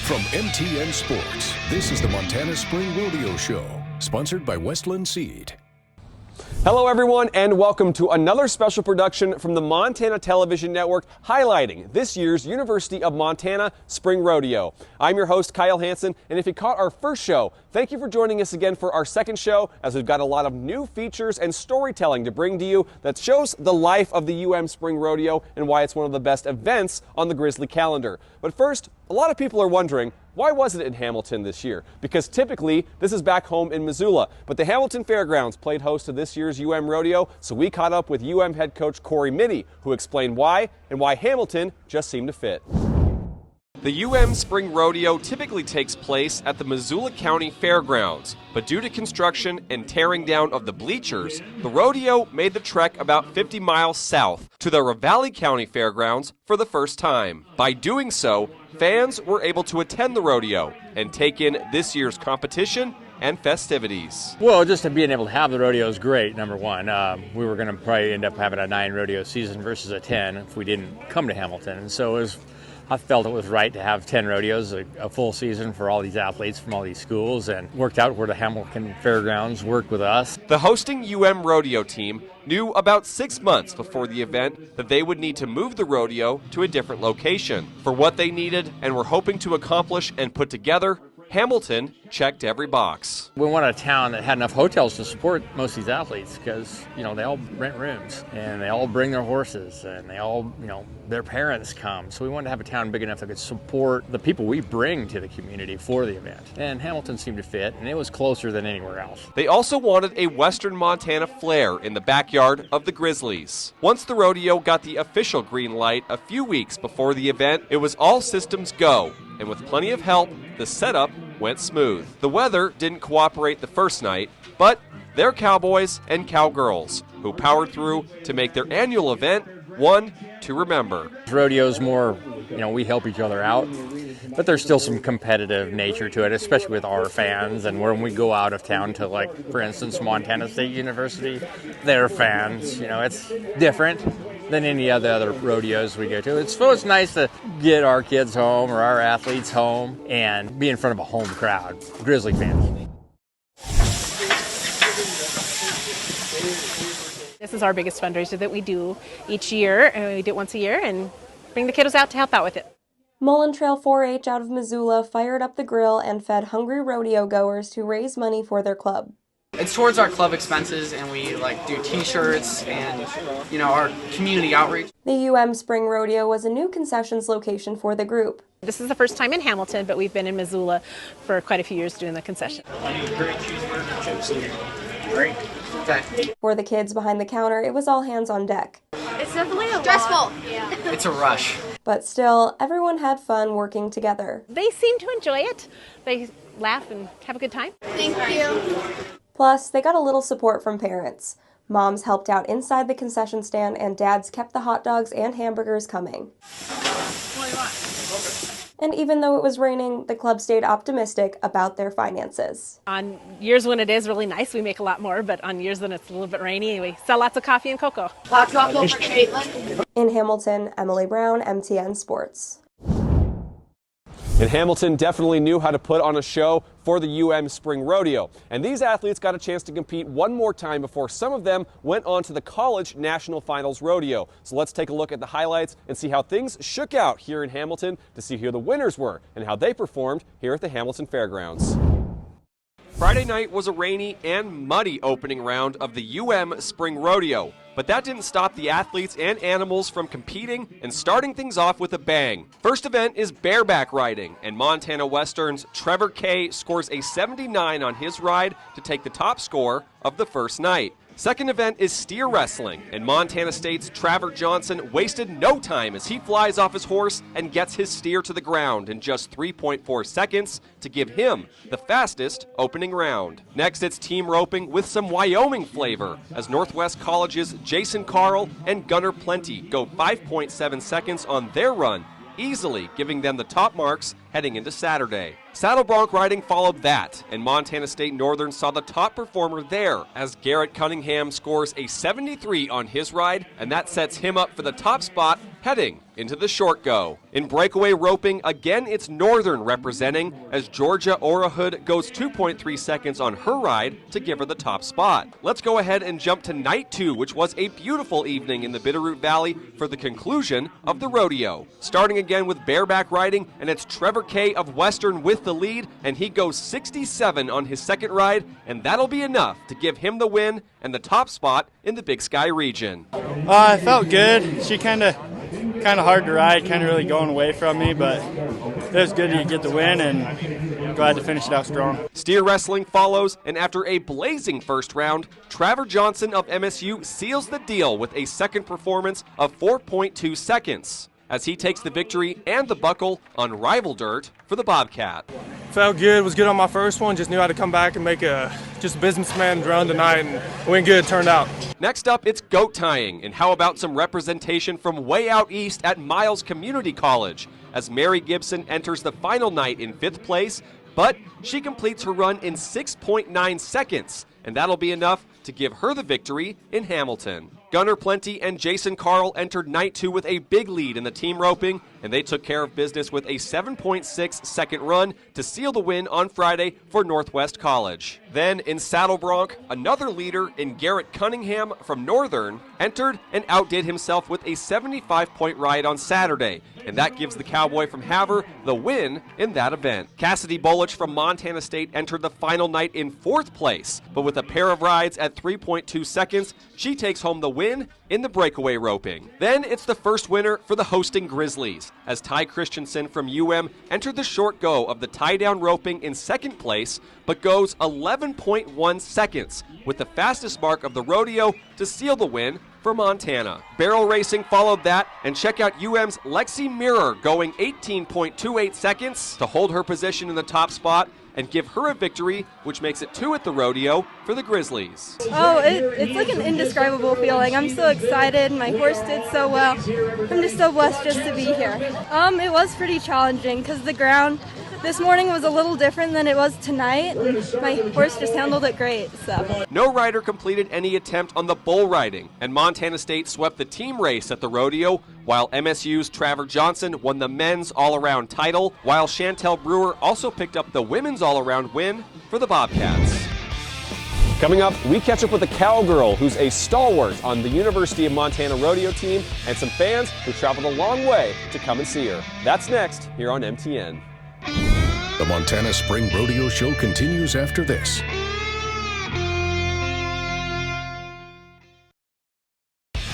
From MTN Sports, this is the Montana Spring Rodeo Show, sponsored by Westland Seed. Hello everyone, and welcome to another special production from the Montana Television Network highlighting this year's University of Montana Spring Rodeo. I'm your host, Kyle Hansen, and if you caught our first show, thank you for joining us again for our second show, as we've got a lot of new features and storytelling to bring to you that shows the life of the UM Spring Rodeo and why it's one of the best events on the Grizzly calendar. But first, a lot of people are wondering, why wasn't it in Hamilton this year? Because typically, this is back home in Missoula. But the Hamilton Fairgrounds played host to this year's UM Rodeo, so we caught up with UM head coach Corey Mitty, who explained why and why Hamilton just seemed to fit. The UM Spring Rodeo typically takes place at the Missoula County Fairgrounds, but due to construction and tearing down of the bleachers, the rodeo made the trek about 50 miles south to the Ravalli County Fairgrounds for the first time. By doing so, fans were able to attend the rodeo and take in this year's competition and festivities. Well, just being able to have the rodeo is great, number one. We were going to probably end up having a 9 rodeo season versus a 10 if we didn't come to Hamilton. And so I felt it was right to have 10 rodeos, a full season for all these athletes from all these schools, and worked out where the Hamilton Fairgrounds worked with us. The hosting UM rodeo team knew about 6 months before the event that they would need to move the rodeo to a different location. For what they needed and were hoping to accomplish and put together, Hamilton checked every box. We wanted a town that had enough hotels to support most of these athletes because, they all rent rooms and they all bring their horses and they all, their parents come. So we wanted to have a town big enough that could support the people we bring to the community for the event. And Hamilton seemed to fit, and it was closer than anywhere else. They also wanted a Western Montana flair in the backyard of the Grizzlies. Once the rodeo got the official green light a few weeks before the event, it was all systems go. And with plenty of help, the setup went smooth. The weather didn't cooperate the first night, but they're cowboys and cowgirls who powered through to make their annual event one to remember. Rodeo's more, we help each other out, but there's still some competitive nature to it, especially with our fans. And when we go out of town to, for instance, Montana State University, their fans, it's different than any of the other rodeos we go to. It's nice to get our kids home or our athletes home and be in front of a home crowd, Grizzly fans. This is our biggest fundraiser that we do each year, and we do it once a year and bring the kiddos out to help out with it. Mullen Trail 4-H out of Missoula fired up the grill and fed hungry rodeo goers to raise money for their club. It's towards our club expenses, and we do t-shirts and, our community outreach. The UM Spring Rodeo was a new concessions location for the group. This is the first time in Hamilton, but we've been in Missoula for quite a few years doing the concession. I need great cheeseburger chips. Great. Okay. For the kids behind the counter, it was all hands on deck. It's definitely stressful. Yeah. It's a rush. But still, everyone had fun working together. They seem to enjoy it. They laugh and have a good time. Thank you. Plus, they got a little support from parents. Moms helped out inside the concession stand, and dads kept the hot dogs and hamburgers coming. What do you want? And even though it was raining, the club stayed optimistic about their finances. On years when it is really nice, we make a lot more, but on years when it's a little bit rainy, we sell lots of coffee and cocoa. Hot chocolate for Caitlin. In Hamilton, Emily Brown, MTN Sports. And Hamilton definitely knew how to put on a show for the UM Spring Rodeo. And these athletes got a chance to compete one more time before some of them went on to the College National Finals Rodeo. So let's take a look at the highlights and see how things shook out here in Hamilton to see who the winners were and how they performed here at the Hamilton Fairgrounds. Friday night was a rainy and muddy opening round of the UM Spring Rodeo, but that didn't stop the athletes and animals from competing and starting things off with a bang. First event is bareback riding, and Montana Western's Trevor Kay scores a 79 on his ride to take the top score of the first night. Second event is steer wrestling, and Montana State's Traver Johnson wasted no time as he flies off his horse and gets his steer to the ground in just 3.4 seconds to give him the fastest opening round. Next, it's team roping with some Wyoming flavor as Northwest College's Jason Carl and Gunnar Plenty go 5.7 seconds on their run, easily giving them the top marks heading into Saturday. Saddle bronc riding followed that, and Montana State Northern saw the top performer there as Garrett Cunningham scores a 73 on his ride, and that sets him up for the top spot heading into the short go. In breakaway roping, again it's Northern representing as Georgia Orahood goes 2.3 seconds on her ride to give her the top spot. Let's go ahead and jump to night 2, which was a beautiful evening in the Bitterroot Valley for the conclusion of the rodeo. Starting again with bareback riding, and it's Trevor Kay of Western with the lead, and he goes 67 on his second ride, and that'll be enough to give him the win and the top spot in the Big Sky region. I felt good. She kind of hard to ride, kind of really going away from me, but it was good to get the win and glad to finish it out strong. Steer wrestling follows, and after a blazing first round, Traver Johnson of MSU seals the deal with a second performance of 4.2 seconds as he takes the victory and the buckle on rival dirt for the Bobcat. Felt good, was good on my first one, just knew how to come back and make just a businessman run tonight, and went good, turned out. Next up, it's goat tying, and how about some representation from way out east at Miles Community College, as Mary Gibson enters the final night in 5th place, but she completes her run in 6.9 seconds, and that'll be enough to give her the victory in Hamilton. Gunnar Plenty and Jason Carl entered night 2 with a big lead in the team roping, and they took care of business with a 7.6 second run to seal the win on Friday for Northwest College. Then in Saddle Bronc, another leader in Garrett Cunningham from Northern entered and outdid himself with a 75-point ride on Saturday, and that gives the Cowboy from Havre the win in that event. Cassidy Bolich from Montana State entered the final night in 4th place, but with a pair of rides at 3.2 seconds, she takes home the win in the breakaway roping. Then it's the first winner for the hosting Grizzlies, as Ty Christensen from entered the short go of the tie-down roping in 2nd place, but goes 11.1 seconds, with the fastest mark of the rodeo to seal the win for Montana. Barrel racing followed that, and check out UM's Lexi Mirror going 18.28 seconds to hold her position in the top spot and give her a victory, which makes it 2 at the rodeo for the Grizzlies. Oh, it's like an indescribable feeling. I'm so excited. My horse did so well. I'm just so blessed just to be here. It was pretty challenging because the ground this morning was a little different than it was tonight. My horse just handled it great. So no rider completed any attempt on the bull riding, and Montana State swept the team race at the rodeo, while MSU's Traver Johnson won the men's all-around title, while Chantel Brewer also picked up the women's all-around win for the Bobcats. Coming up, we catch up with a cowgirl who's a stalwart on the University of Montana rodeo team and some fans who traveled a long way to come and see her. That's next here on MTN. The Montana Spring Rodeo Show continues after this.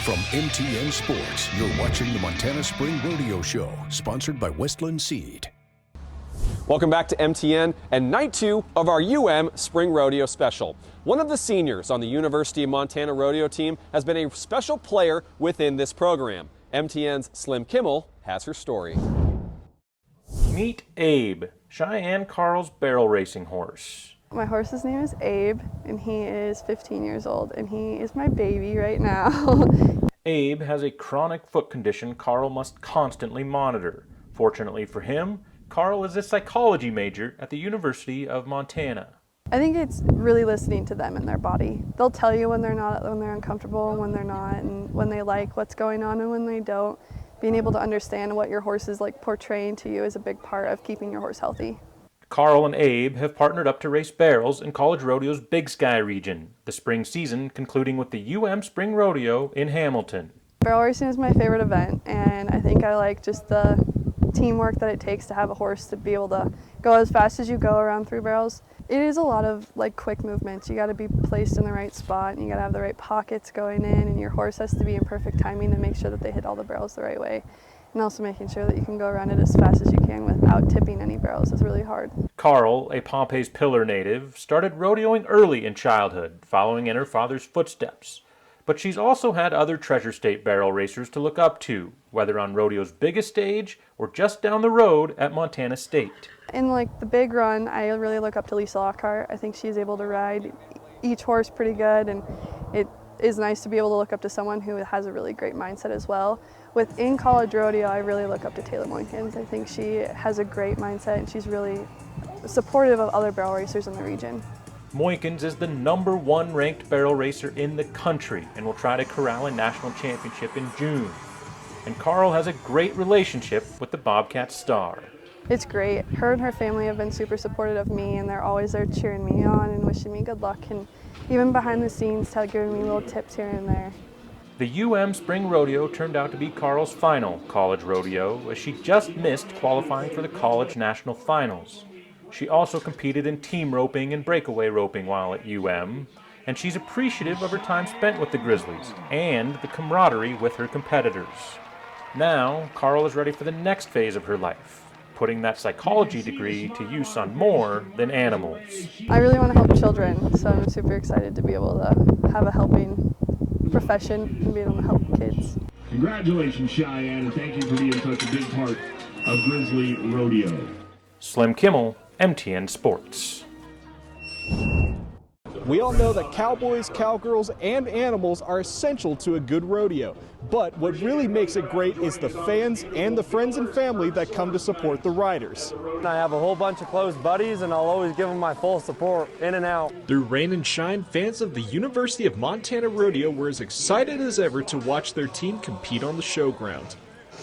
From MTN Sports, you're watching the Montana Spring Rodeo Show, sponsored by Westland Seed. Welcome back to MTN and night 2 of our Spring Rodeo Special. One of the seniors on the University of Montana rodeo team has been a special player within this program. MTN's Slim Kimmel has her story. Meet Abe, Cheyenne Carl's barrel racing horse. my horse's name is Abe, and he is 15 years old, and he is my baby right now. Abe has a chronic foot condition Carl must constantly monitor. Fortunately for him, Carl is a psychology major at the University of Montana. I think it's really listening to them and their body. They'll tell you when they're uncomfortable and when they're not, and when they like what's going on and when they don't. Being able to understand what your horse is like portraying to you is a big part of keeping your horse healthy. Carl and Abe have partnered up to race barrels in College Rodeo's Big Sky region, the spring season concluding with the Spring Rodeo in Hamilton. Barrel racing is my favorite event, and I think I like just the teamwork that it takes to have a horse to be able to go as fast as you go around 3 barrels. It is a lot of quick movements. You got to be placed in the right spot, and you got to have the right pockets going in, and your horse has to be in perfect timing to make sure that they hit all the barrels the right way. And also making sure that you can go around it as fast as you can without tipping any barrels is really hard. Carl, a Pompey's Pillar native, started rodeoing early in childhood, following in her father's footsteps. But she's also had other Treasure State barrel racers to look up to, whether on rodeo's biggest stage or just down the road at Montana State. In the big run, I really look up to Lisa Lockhart. I think she's able to ride each horse pretty good, and it is nice to be able to look up to someone who has a really great mindset as well. Within college rodeo, I really look up to Taylor Moinkins. I think she has a great mindset, and she's really supportive of other barrel racers in the region. Moinkins is the #1 ranked barrel racer in the country and will try to corral a national championship in June. and Carl has a great relationship with the Bobcat star. It's great. Her and her family have been super supportive of me, and they're always there cheering me on and wishing me good luck, and even behind the scenes giving me little tips here and there. The Spring Rodeo turned out to be Carl's final college rodeo, as she just missed qualifying for the college national finals. She also competed in team roping and breakaway roping while at and she's appreciative of her time spent with the Grizzlies and the camaraderie with her competitors. Now, Carl is ready for the next phase of her life, putting that psychology degree to use on more than animals. I really want to help children, so I'm super excited to be able to have a helping profession and be able to help kids. Congratulations, Cheyenne, and thank you for being such a big part of Grizzly Rodeo. Slim Kimmel, MTN Sports. We all know that cowboys, cowgirls, and animals are essential to a good rodeo. But what really makes it great is the fans and the friends and family that come to support the riders. I have a whole bunch of close buddies, and I'll always give them my full support, in and out. Through rain and shine, fans of the University of Montana Rodeo were as excited as ever to watch their team compete on the showground.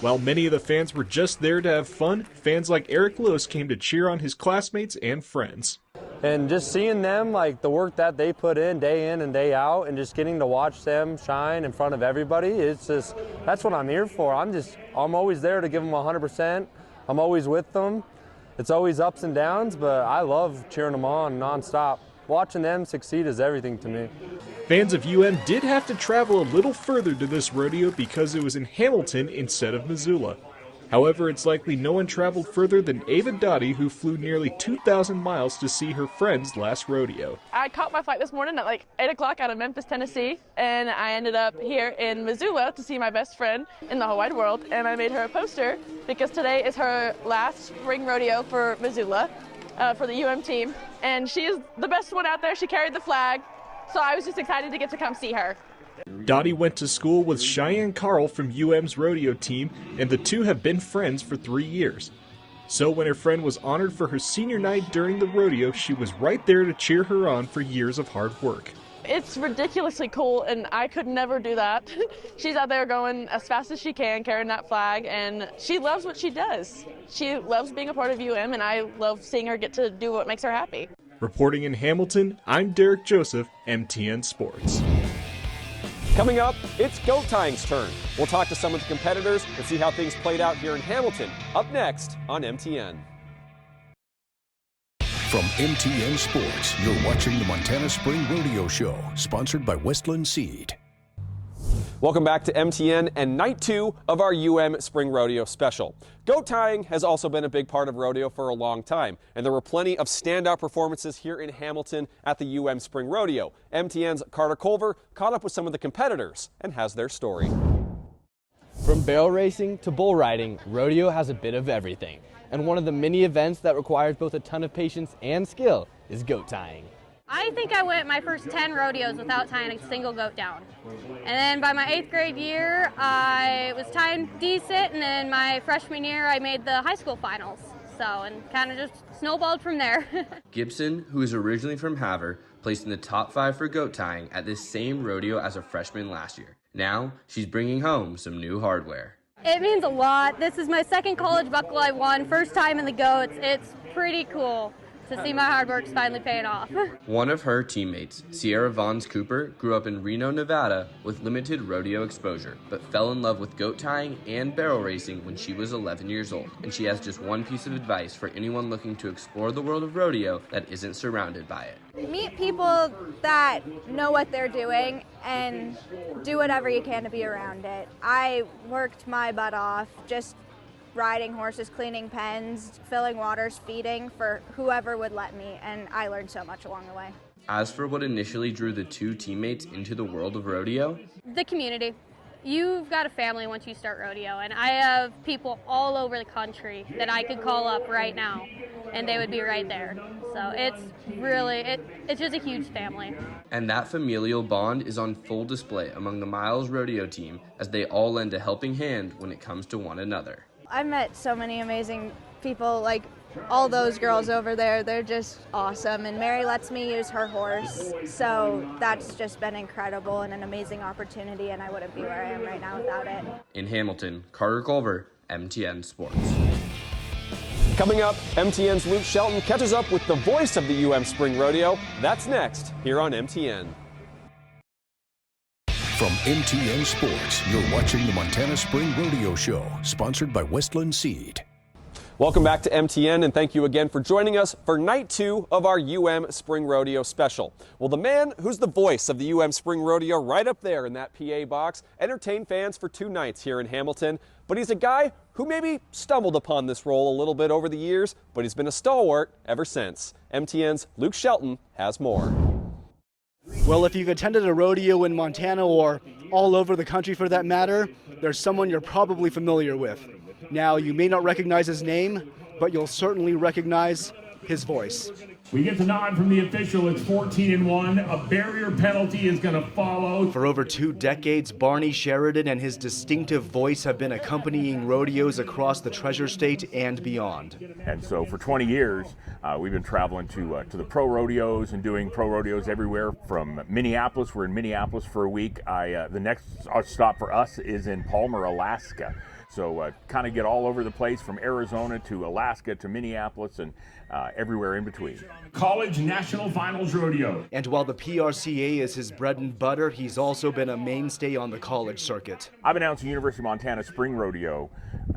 While many of the fans were just there to have fun, fans like Eric Lewis came to cheer on his classmates and friends. And just seeing them, like the work that they put in and day out, and just getting to watch them shine in front of everybody, it's just, that's what I'm here for. I'm always there to give them 100%. I'm always with them. It's always ups and downs, but I love cheering them on nonstop. Watching them succeed is everything to me. Fans of did have to travel a little further to this rodeo because it was in Hamilton instead of Missoula. However, it's likely no one traveled further than Ava Dottie, who flew nearly 2,000 miles to see her friend's last rodeo. I caught my flight this morning at like 8 o'clock out of Memphis, Tennessee, and I ended up here in Missoula to see my best friend in the whole wide world, and I made her a poster because today is her last spring rodeo for Missoula, for the team, and she is the best one out there. She carried the flag, so I was just excited to get to come see her. Dottie went to school with Cheyenne Carl from UM's rodeo team, and the two have been friends for 3 years. So when her friend was honored for her senior night during the rodeo, she was right there to cheer her on for years of hard work. It's ridiculously cool, and I could never do that. She's out there going as fast as she can, carrying that flag, and she loves what she does. She loves being a part of and I love seeing her get to do what makes her happy. Reporting in Hamilton, I'm Derek Joseph, MTN Sports. Coming up, it's goat tying's turn. We'll talk to some of the competitors and see how things played out here in Hamilton. Up next on MTN. From MTN Sports, you're watching the Montana Spring Rodeo Show, sponsored by Westland Seed. Welcome back to MTN and night 2 of our Spring Rodeo special. Goat tying has also been a big part of rodeo for a long time, and there were plenty of standout performances here in Hamilton at the Spring Rodeo. MTN's Carter Culver caught up with some of the competitors and has their story. From barrel racing to bull riding, rodeo has a bit of everything. And one of the many events that requires both a ton of patience and skill is goat tying. I think I went my first 10 rodeos without tying a single goat down. And then by my 8th grade year, I was tying decent, and then my freshman year, I made the high school finals. So, and kind of just snowballed from there. Gibson, who is originally from Havre, placed in the top 5 for goat tying at this same rodeo as a freshman last year. Now, she's bringing home some new hardware. It means a lot. This is my second college buckle I won, first time in the goats. It's pretty cool to see my hard work's finally paying off. One of her teammates, Sierra Vons Cooper, grew up in Reno, Nevada with limited rodeo exposure, but fell in love with goat tying and barrel racing when she was 11 years old. And she has just one piece of advice for anyone looking to explore the world of rodeo that isn't surrounded by it. Meet people that know what they're doing and do whatever you can to be around it. I worked my butt off just riding horses, cleaning pens, filling waters, feeding for whoever would let me, and I learned so much along the way. As for what initially drew the two teammates into the world of rodeo, the community. You've got a family once you start rodeo, and I have people all over the country that I could call up right now, and they would be right there. So it's really, it's just a huge family. And that familial bond is on full display among the Miles Rodeo team as they all lend a helping hand when it comes to one another. I've met so many amazing people, like all those girls over there, they're just awesome. And Mary lets me use her horse. So that's just been incredible and an amazing opportunity, and I wouldn't be where I am right now without it. In Hamilton, Carter Culver, MTN Sports. Coming up, MTN's Luke Shelton catches up with the voice of the Spring Rodeo. That's next here on MTN. From MTN Sports, you're watching the Montana Spring Rodeo Show, sponsored by Westland Seed. Welcome back to MTN, and thank you again for joining us for night 2 of our Spring Rodeo special. Well, the man who's the voice of the Spring Rodeo right up there in that PA box entertained fans for 2 nights here in Hamilton, but he's a guy who maybe stumbled upon this role a little bit over the years, but he's been a stalwart ever since. MTN's Luke Shelton has more. Well, if you've attended a rodeo in Montana or all over the country for that matter, there's someone you're probably familiar with. Now, you may not recognize his name, but you'll certainly recognize his voice. We get the nod from the official. It's 14-1. A barrier penalty is going to follow. For over 2 decades, Barney Sheridan and his distinctive voice have been accompanying rodeos across the Treasure State and beyond. And so for 20 years, we've been traveling to the pro rodeos and doing pro rodeos everywhere from Minneapolis. We're in Minneapolis for a week. The next stop for us is in Palmer, Alaska. So kind of get all over the place from Arizona to Alaska to Minneapolis and everywhere in between. College National Finals Rodeo. And while the PRCA is his bread and butter, he's also been a mainstay on the college circuit. I've announced the University of Montana Spring Rodeo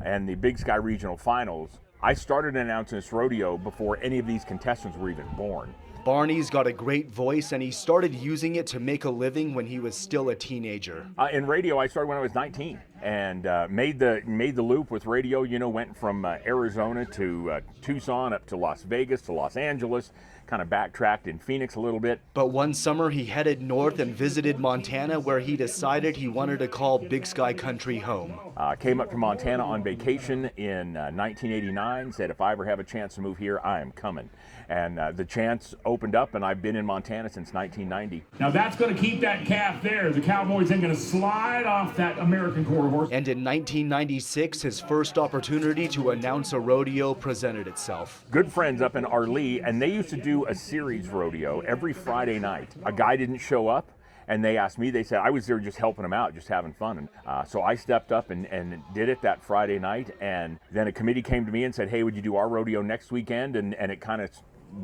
and the Big Sky Regional Finals. I started announcing this rodeo before any of these contestants were even born. Barney's got a great voice, and he started using it to make a living when he was still a teenager. In radio, I started when I was 19 and made the loop with radio. You know, went from Arizona to Tucson up to Las Vegas to Los Angeles, kind of backtracked in Phoenix a little bit. But one summer he headed north and visited Montana, where he decided he wanted to call Big Sky Country home. Came up to Montana on vacation in 1989, said if I ever have a chance to move here, I am coming. And the chance opened up, and I've been in Montana since 1990. Now that's going to keep that calf there. The Cowboys then going to slide off that American quarter horse. And in 1996, his first opportunity to announce a rodeo presented itself. Good friends up in Arlee, and they used to do a series rodeo every Friday night. A guy didn't show up, and they asked me, they said, I was there just helping them out, just having fun. And so I stepped up and did it that Friday night, and then a committee came to me and said, hey, would you do our rodeo next weekend? And it kind of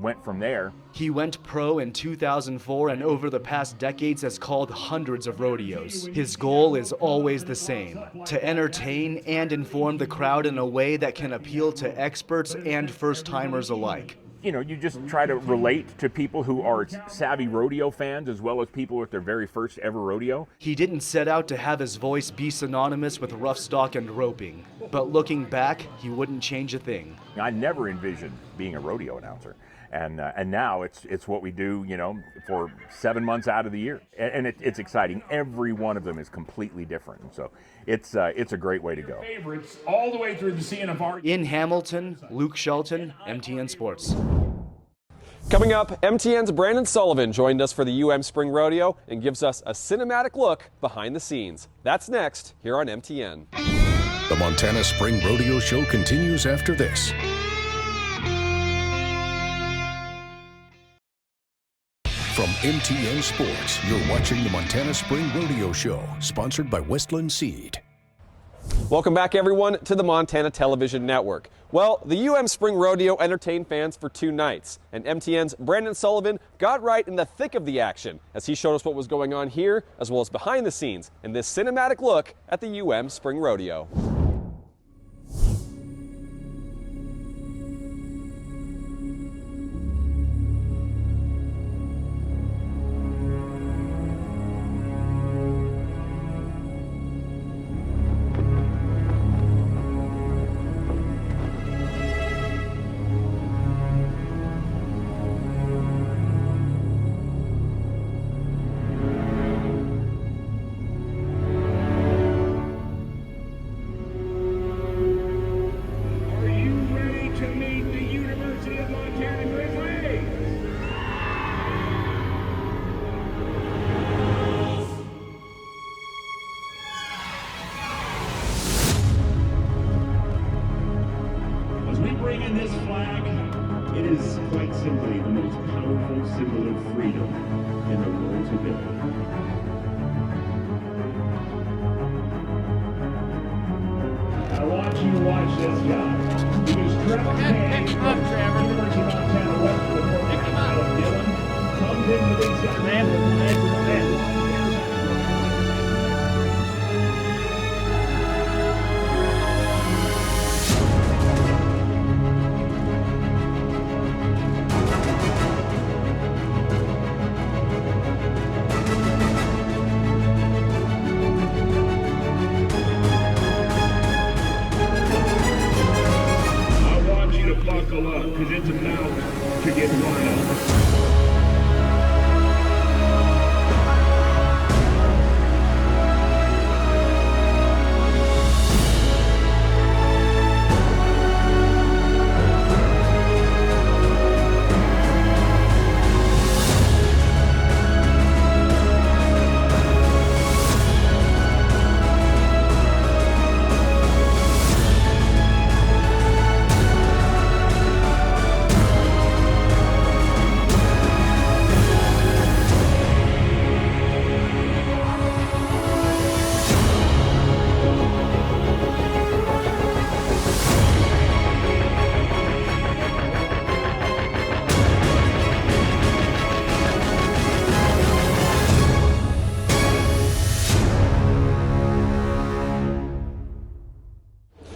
went from there. He went pro in 2004 and over the past decades has called hundreds of rodeos. His goal is always the same: to entertain and inform the crowd in a way that can appeal to experts and first-timers alike. You know, you just try to relate to people who are savvy rodeo fans as well as people with their very first ever rodeo. He didn't set out to have his voice be synonymous with rough stock and roping, but looking back, he wouldn't change a thing. I never envisioned being a rodeo announcer. And now it's what we do, you know, for 7 months out of the year, and it's exciting. Every one of them is completely different, and so it's a great way to go. Favorites all the way through the CNFR. In Hamilton, Luke Shelton, MTN Sports. Coming up, MTN's Brandon Sullivan joined us for the Spring Rodeo and gives us a cinematic look behind the scenes. That's next here on MTN. The Montana Spring Rodeo Show continues after this. From MTN Sports, you're watching the Montana Spring Rodeo Show, sponsored by Westland Seed. Welcome back, everyone, to the Montana Television Network. Well, the Spring Rodeo entertained fans for 2 nights, and MTN's Brandon Sullivan got right in the thick of the action as he showed us what was going on here, as well as behind the scenes in this cinematic look at the Spring Rodeo. It is quite simply the most powerful symbol of freedom in the world today. I want you to watch this guy. He was drafted from University of Montana West with the out of Dillon. Comes in with these guys. Buckle up, because it's about to get wild.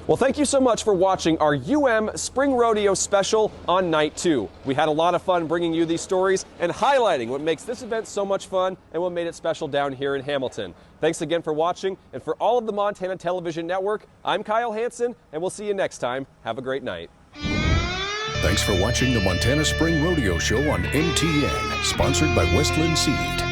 Well, thank you so much for watching our Spring Rodeo special on night 2. We had a lot of fun bringing you these stories and highlighting what makes this event so much fun and what made it special down here in Hamilton. Thanks again for watching, and for all of the Montana Television Network, I'm Kyle Hansen, and we'll see you next time. Have a great night. Thanks for watching the Montana Spring Rodeo Show on MTN, sponsored by Westland Seed.